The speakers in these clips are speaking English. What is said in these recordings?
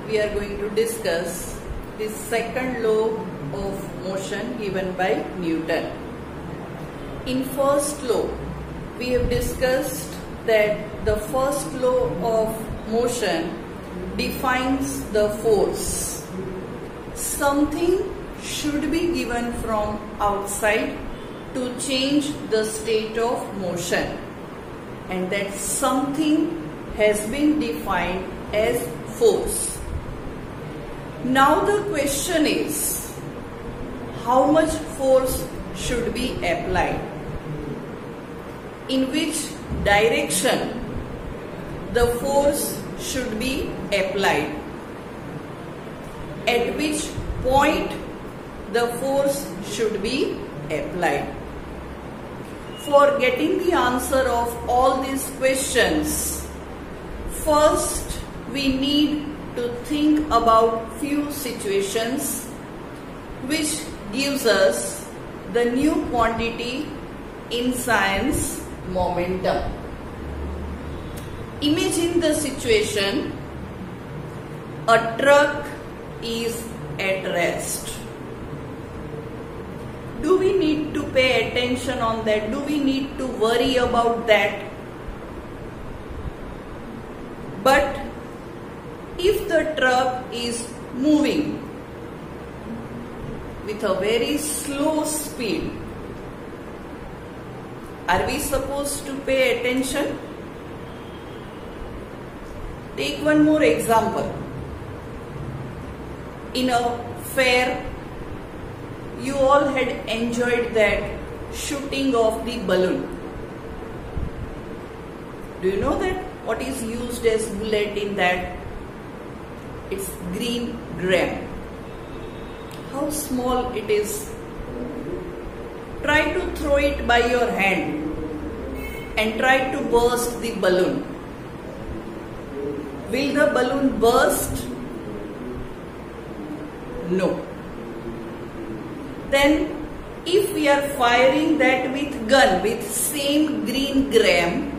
we are going to discuss the second law of motion given by Newton. In first law, we have discussed that the first law of motion defines the force. Something should be given from outside to change the state of motion, and that something has been defined as force. Now the question is, how much force should be applied? In which direction the force should be applied? At which point the force should be applied? For getting the answer of all these questions, first we need to think about few situations which gives us the new quantity in science, momentum. Imagine the situation: a truck is at rest. Do we need to pay attention on that? Do we need to worry about that? But if the truck is moving with a very slow speed, are we supposed to pay attention? Take one more example. In a fair, you all had enjoyed that shooting of the balloon. Do you know that what is used as bullet in that? It's green gram. How small it is. Try to throw it by your hand and try to burst the balloon. Will the balloon burst? No. Then if we are firing that with gun with same green gram,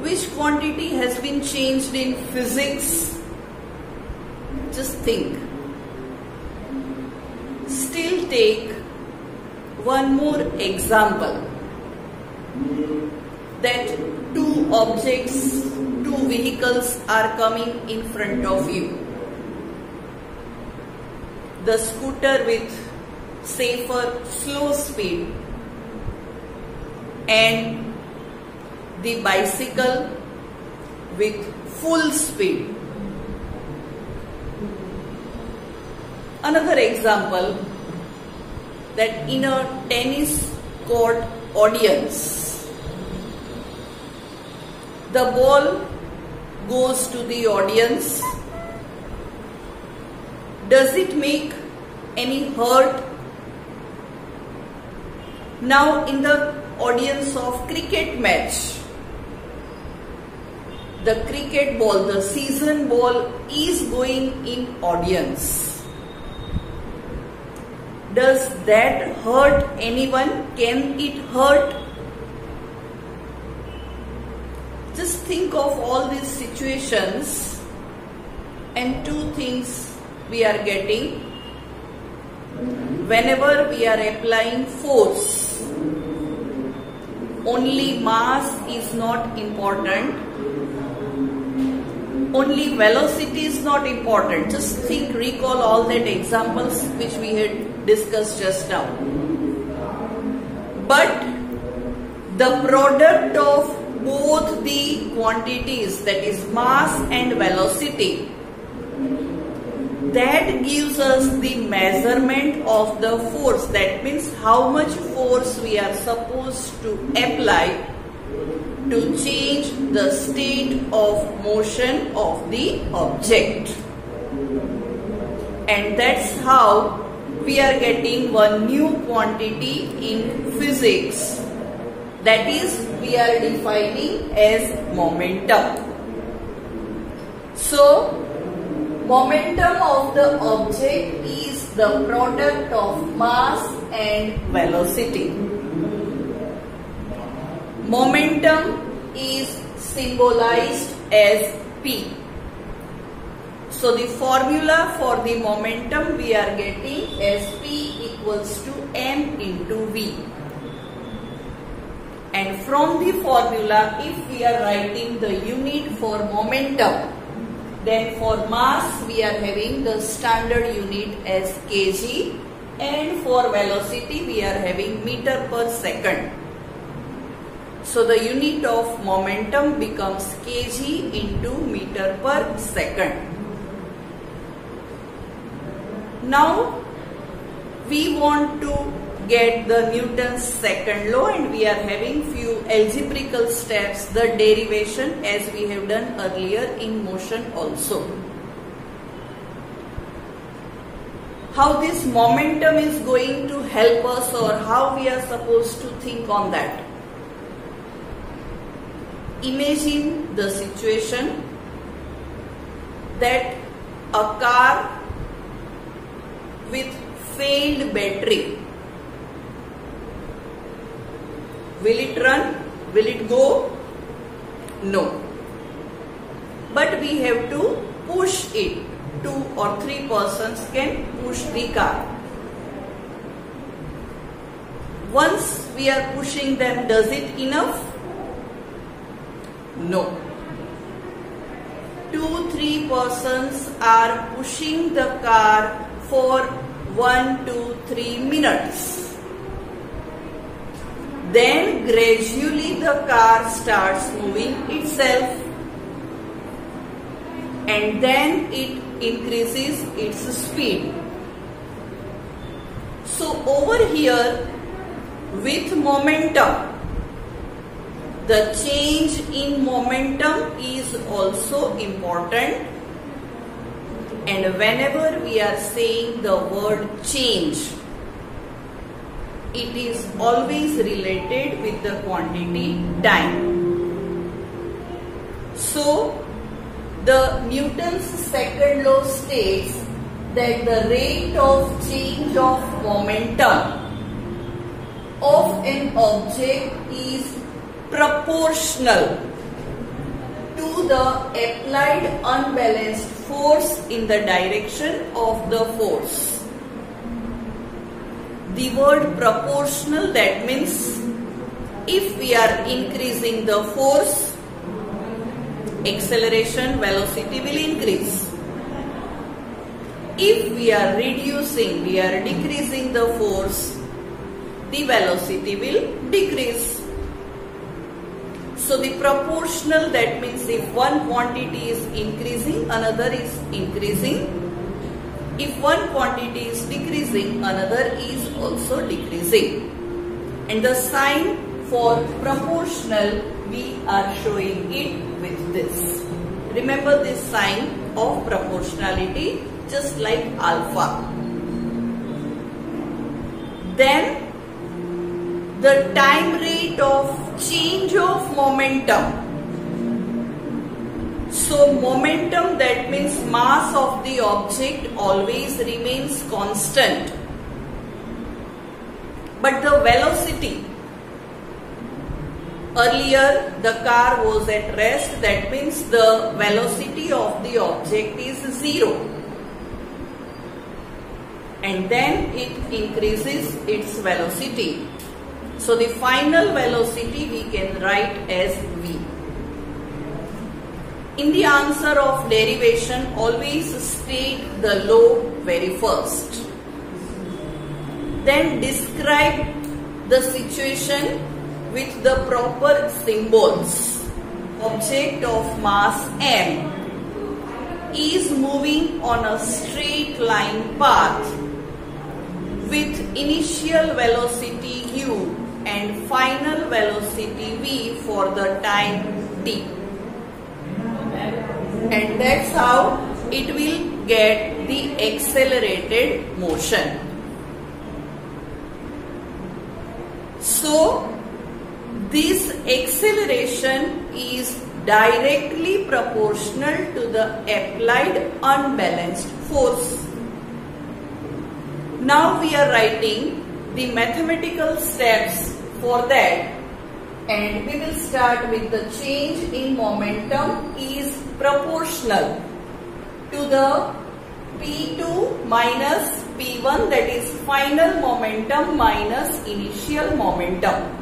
which quantity has been changed in physics? Just think. Still take one more example, that two objects, two vehicles are coming in front of you. The scooter with safer slow speed and the bicycle with full speed. Another example, that in a tennis court audience, the ball goes to the audience. Does it make any hurt? Now in the audience of cricket match, the cricket ball, the season ball is going in audience. Does that hurt anyone? Can it hurt? Just think of all these situations, and two things we are getting. Whenever we are applying force, only mass is not important, only velocity is not important. Just think, recall all that examples which we had discussed just now. But the product of both the quantities, that is mass and velocity, that gives us the measurement of the force. That means how much force we are supposed to apply to change the state of motion of the object. And that's how we are getting one new quantity in physics, that is, we are defining as momentum. So momentum of the object is the product of mass and velocity. Momentum is symbolized as P. So the formula for the momentum we are getting as P equals to M into V. And from the formula, if we are writing the unit for momentum, then for mass we are having the standard unit as kg, and for velocity we are having meter per second. So the unit of momentum becomes kg into meter per second. Now we want to get the Newton's second law, and we are having few algebraical steps, the derivation, as we have done earlier in motion also. How this momentum is going to help us, or how we are supposed to think on that. Imagine the situation that a car with failed battery, will it run? Will it go? No. But we have to push it. 2 or 3 persons can push the car. Once we are pushing them, does it enough? No. 2-3 persons are pushing the car for 1-3 minutes. Then gradually the car starts moving itself, and then it increases its speed. So over here, with momentum, the change in momentum is also important, and whenever we are saying the word change, it is always related with the quantity time. So the Newton's second law states that the rate of change of momentum of an object is proportional to the applied unbalanced force in the direction of the force. The word proportional, that means if we are increasing the force, acceleration, velocity will increase. If we are reducing, we are decreasing the force, the velocity will decrease. So the proportional, that means if one quantity is increasing, another is increasing. If one quantity is decreasing, another is also decreasing. And the sign for proportional, we are showing it with this. Remember this sign of proportionality, just like alpha. Then the time rate of change of momentum. So momentum, that means mass of the object always remains constant. But the velocity, earlier the car was at rest, that means the velocity of the object is 0. And then it increases its velocity. So the final velocity we can write as V. In the answer of derivation, always state the law very first. Then describe the situation with the proper symbols. Object of mass M is moving on a straight line path with initial velocity u and final velocity v for the time t. And that's how it will get the accelerated motion. So this acceleration is directly proportional to the applied unbalanced force. Now we are writing the mathematical steps for that, and we will start with the change in momentum is proportional to the P2 minus P1, that is final momentum minus initial momentum.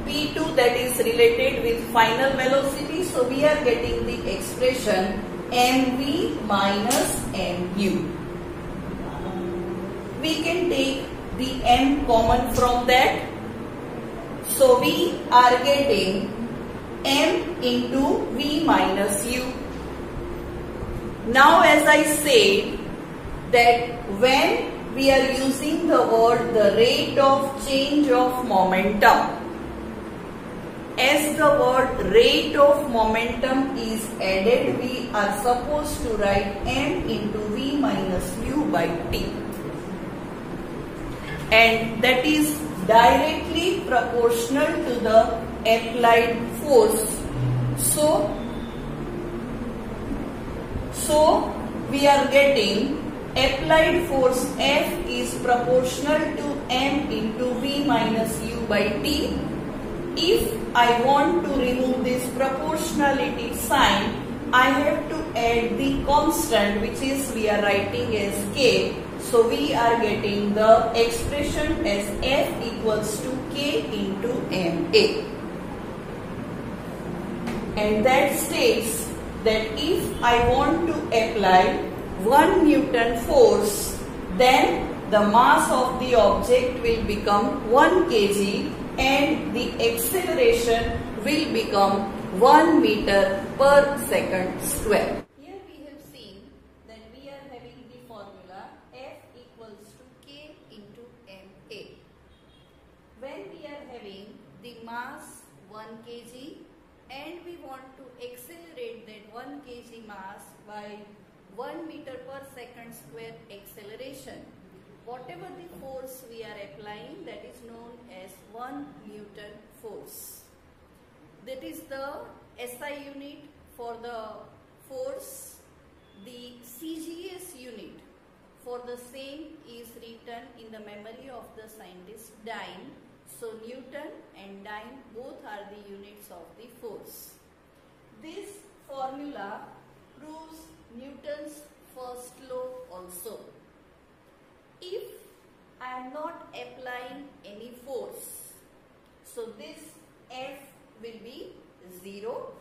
P2 that is related with final velocity, so we are getting the expression mv minus mu. We can take the m common from that, so we are getting m into v minus u. Now as I said that when we are using the word the rate of change of momentum, as the word rate of momentum is added, we are supposed to write m into v minus u by t, and that is directly proportional to the applied force. So we are getting applied force F is proportional to m into v minus u by t. If I want to remove this proportionality sign, I have to add the constant, which is we are writing as k. So we are getting the expression as F equals to k into ma. And that states that if I want to apply 1 Newton force, then the mass of the object will become 1 kg and the acceleration will become 1 meter per second square. Here we have seen that we are having the formula F equals to k into ma. When we are having the mass 1 kg and we want to accelerate that 1 kg mass by 1 meter per second square acceleration, whatever the force we are applying, that is known as 1 Newton force. That is the SI unit for the force. The CGS unit for the same is written in the memory of the scientist Dyne. So Newton and Dyne both are the units of the force. This formula proves Newton's first law also. If I am not applying any force, so this F will be 0,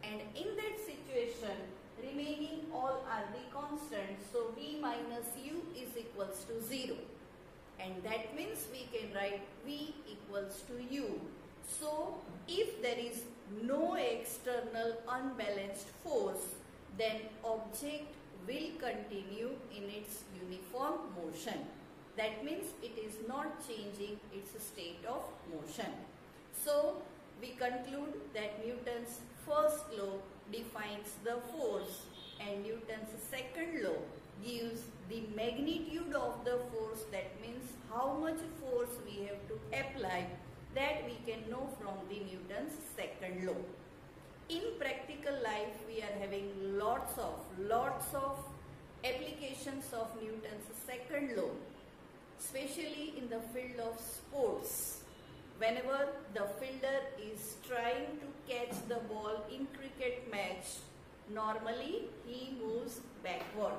and in that situation remaining all are the constants, so V minus U is equals to 0, and that means we can write V equals to U. So if there is no external unbalanced force, then object will continue in its uniform motion. That means it is not changing its state of motion. So we conclude that Newton's first law defines the force and Newton's second law gives the magnitude of the force, that means how much force we have to apply, that we can know from the Newton's second law. In practical life, we are having lots of applications of Newton's second law, especially in the field of sports. Whenever the fielder is trying to catch the ball in cricket match, normally he moves backward,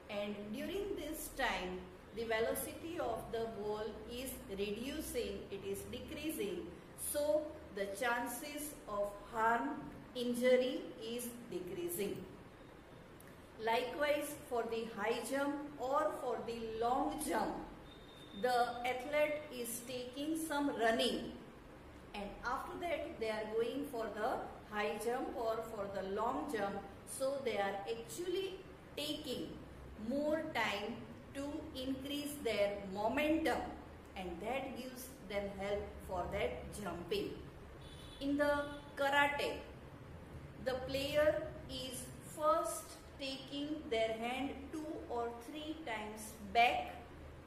and during this time the velocity of the ball is reducing, it is decreasing, so the chances of harm, injury is decreasing. Likewise, for the high jump or for the long jump, the athlete is taking some running, and after that they are going for the high jump or for the long jump, so they are actually taking more time to increase their momentum, and that gives them help for that jumping. In the karate, the player is first taking their hand 2 or 3 times back,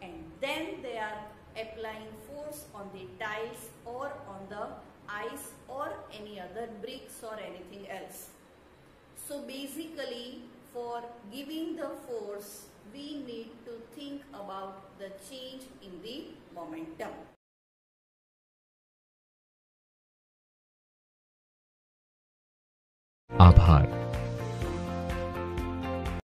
and then they are applying force on the tiles or on the ice or any other bricks or anything else. So basically, for giving the force, we need to think about the change in the momentum. आभार।